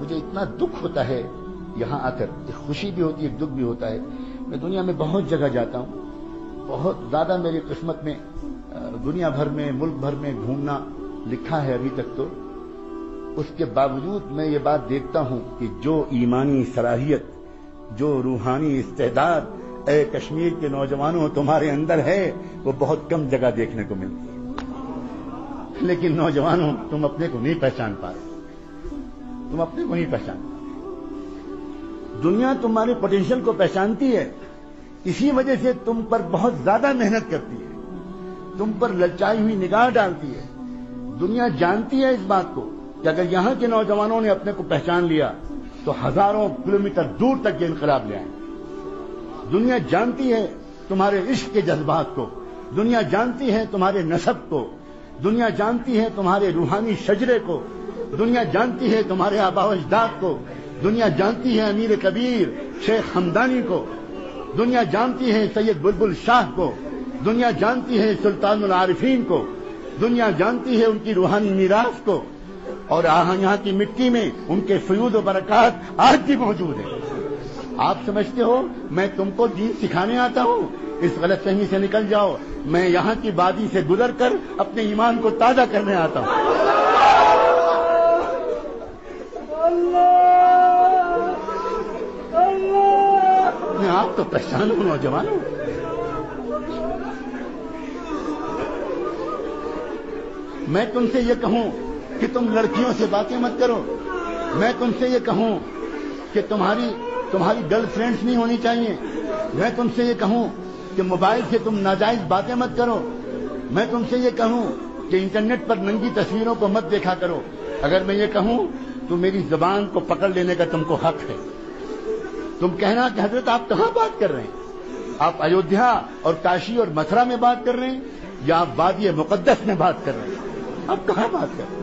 مجھے اتنا دکھ ہوتا ہے یہاں آ کر، ایک خوشی بھی ہوتی ہے، ایک دکھ بھی ہوتا ہے. میں دنیا میں بہت جگہ جاتا ہوں، بہت زیادہ میری قسمت میں دنیا بھر میں، ملک بھر میں گھومنا لکھا ہے ابھی تک. تو اس کے باوجود میں یہ بات دیکھتا ہوں کہ جو ایمانی صلاحیت، جو روحانی استعداد اے کشمیر کے نوجوانوں تمہارے اندر ہے، وہ بہت کم جگہ دیکھنے کو ملتی ہے. لیکن نوجوانوں، تم اپنے کو نہیں پہچان پا رہے، تم اپنے کو نہیں پہچان پا رہے. دنیا تمہارے پوٹینشیل کو پہچانتی ہے، اسی وجہ سے تم پر بہت زیادہ محنت کرتی ہے، تم پر للچائی ہوئی نگاہ ڈالتی ہے. دنیا جانتی ہے اس بات کو کہ اگر یہاں کے نوجوانوں نے اپنے کو پہچان لیا تو ہزاروں کلومیٹر دور تک یہ انقلاب لے آئیں. دنیا جانتی ہے تمہارے عشق کے جذبات کو، دنیا جانتی ہے تمہارے نسب کو، دنیا جانتی ہے تمہارے روحانی شجرے کو، دنیا جانتی ہے تمہارے آباء و اجداد کو، دنیا جانتی ہے امیر کبیر شیخ ہمدانی کو، دنیا جانتی ہے سید بلبل شاہ کو، دنیا جانتی ہے سلطان العارفین کو، دنیا جانتی ہے ان کی روحانی میراث کو. اور یہاں کی مٹی میں ان کے فیوض و برکات آج بھی موجود ہیں. آپ سمجھتے ہو میں تم کو دین سکھانے آتا ہوں؟ اس غلط فہمی سے نکل جاؤ. میں یہاں کی وادی سے گزر کر اپنے ایمان کو تازہ کرنے آتا ہوں. اپنے آپ تو پہچانو نوجوانوں. میں تم سے یہ کہوں کہ تم لڑکیوں سے باتیں مت کرو. میں تم سے یہ کہوں کہ تمہاری گرل فرینڈز نہیں ہونی چاہیے. میں تم سے یہ کہوں کہ موبائل سے تم ناجائز باتیں مت کرو. میں تم سے یہ کہوں کہ انٹرنیٹ پر ننگی تصویروں کو مت دیکھا کرو. اگر میں یہ کہوں تو میری زبان کو پکڑ لینے کا تم کو حق ہے. تم کہنا کہ حضرت آپ کہاں بات کر رہے ہیں؟ آپ ایودھیا اور کاشی اور متھرا میں بات کر رہے ہیں یا آپ وادی مقدس میں بات کر رہے ہیں؟ آپ کہاں بات کر رہے ہیں؟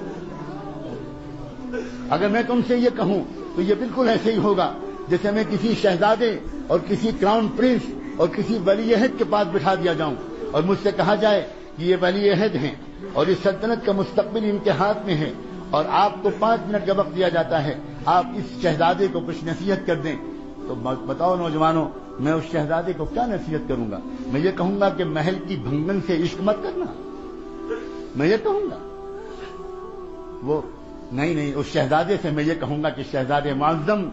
اگر میں تم سے یہ کہوں تو یہ بالکل ایسے ہی ہوگا جیسے میں کسی شہزادے اور کسی کراؤن پرنس اور کسی ولی عہد کے پاس بٹھا دیا جاؤں اور مجھ سے کہا جائے کہ یہ ولی عہد ہیں اور اس سلطنت کا مستقبل ان کے ہاتھ میں ہے اور آپ کو 5 منٹ کا وقت دیا جاتا ہے، آپ اس شہزادے کو کچھ نصیحت کر دیں. تو بتاؤ نوجوانوں، میں اس شہزادے کو کیا نصیحت کروں گا؟ میں یہ کہوں گا کہ محل کی بھنگن سے عشق مت کرنا. میں یہ کہوں گا وہ نہیں، اس شہزادے سے میں یہ کہوں گا کہ شہزادے معظم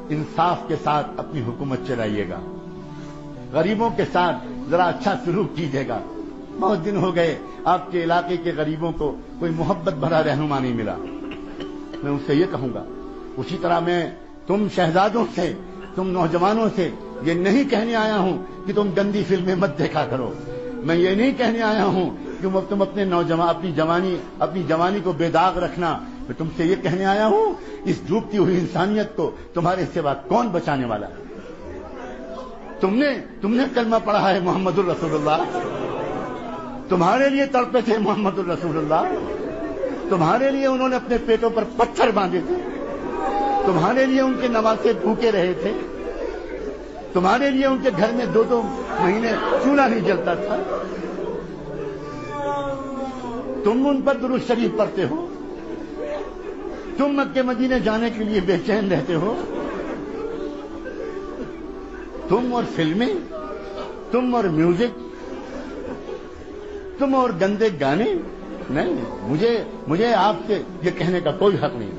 انصاف کے ساتھ اپنی حکومت چلائیے گا، غریبوں کے ساتھ ذرا اچھا سلوک کیجیے گا. بہت دن ہو گئے آپ کے علاقے کے غریبوں کو کوئی محبت بھرا رہنما نہیں ملا. میں ان سے یہ کہوں گا. اسی طرح میں تم شہزادوں سے، تم نوجوانوں سے یہ نہیں کہنے آیا ہوں کہ تم گندی فلمیں مت دیکھا کرو. میں یہ نہیں کہنے آیا ہوں کہ تم اپنی جوانی کو بے داغ رکھنا. میں تم سے یہ کہنے آیا ہوں اس ڈوبتی ہوئی انسانیت کو تمہارے سوا کون بچانے والا ہے؟ تم نے کلمہ پڑھا ہے محمد الرسول اللہ، تمہارے لیے تڑپے تھے محمد الرسول اللہ، تمہارے لیے انہوں نے اپنے پیٹوں پر پتھر باندھے تھے، تمہارے لیے ان کے نواسے بھوکے رہے تھے، تمہارے لیے ان کے گھر میں 2 مہینے چولہا نہیں جلتا تھا. تم ان پر درود شریف پڑھتے ہو، تم مکے مدینے جانے کے لیے بے چین رہتے ہو. تم اور فلمیں، تم اور میوزک، تم اور گندے گانے. نہیں، مجھے آپ سے یہ کہنے کا کوئی حق نہیں.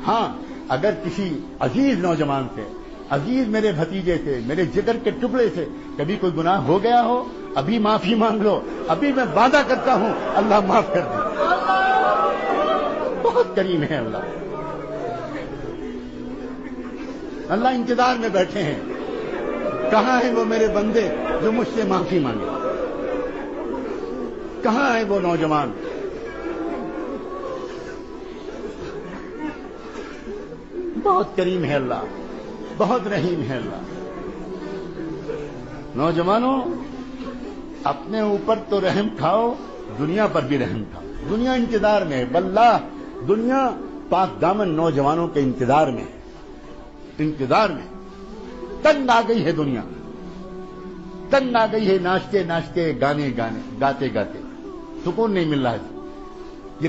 ہاں، اگر کسی عزیز نوجوان سے، عزیز میرے بھتیجے سے، میرے جگر کے ٹکڑے سے کبھی کوئی گناہ ہو گیا ہو، ابھی معافی مانگ لو. ابھی میں وعدہ کرتا ہوں اللہ معاف کر دے. بہت کریم ہے اللہ. اللہ انتظار میں بیٹھے ہیں. کہاں ہیں وہ میرے بندے جو مجھ سے معافی مانگے؟ کہاں ہے وہ نوجوان؟ بہت کریم ہے اللہ، بہت رحیم ہے اللہ. نوجوانوں، اپنے اوپر تو رحم کھاؤ، دنیا پر بھی رحم کھاؤ. دنیا انتظار میں ہے. واللہ دنیا پاک دامن نوجوانوں کے انتظار میں ہے. انتظار میں تنگ آ گئی ہے دنیا، تنگ آ گئی ہے. ناچتے ناچتے، گانے گاتے گاتے سکون نہیں مل رہا ہے. یہ